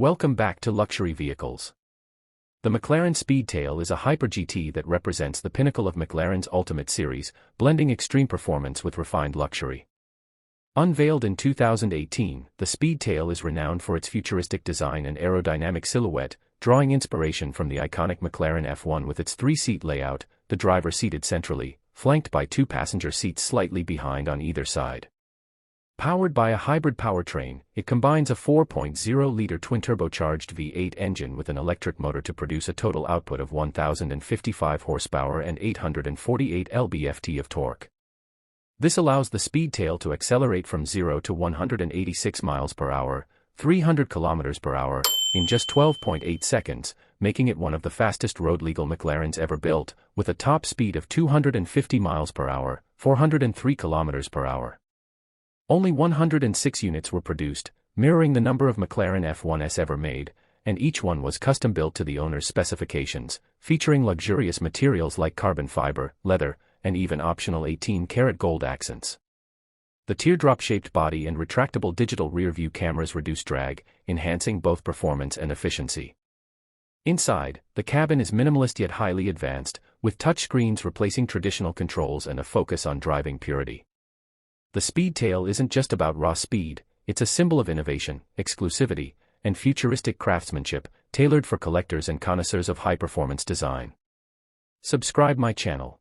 Welcome back to Luxury Vehicles. The McLaren Speedtail is a hyper GT that represents the pinnacle of McLaren's Ultimate series, blending extreme performance with refined luxury. Unveiled in 2018, the Speedtail is renowned for its futuristic design and aerodynamic silhouette, drawing inspiration from the iconic McLaren F1 with its three-seat layout, the driver seated centrally, flanked by two passenger seats slightly behind on either side. Powered by a hybrid powertrain, it combines a 4.0-liter twin-turbocharged V8 engine with an electric motor to produce a total output of 1,055 horsepower and 848 lb-ft of torque. This allows the Speedtail to accelerate from 0 to 186 miles per hour, 300 kilometers per hour, in just 12.8 seconds, making it one of the fastest road-legal McLarens ever built, with a top speed of 250 miles per hour, 403 kilometers per hour. Only 106 units were produced, mirroring the number of McLaren F1s ever made, and each one was custom-built to the owner's specifications, featuring luxurious materials like carbon fiber, leather, and even optional 18-karat gold accents. The teardrop-shaped body and retractable digital rear-view cameras reduce drag, enhancing both performance and efficiency. Inside, the cabin is minimalist yet highly advanced, with touchscreens replacing traditional controls and a focus on driving purity. The Speedtail isn't just about raw speed, it's a symbol of innovation, exclusivity, and futuristic craftsmanship, tailored for collectors and connoisseurs of high-performance design. Subscribe my channel.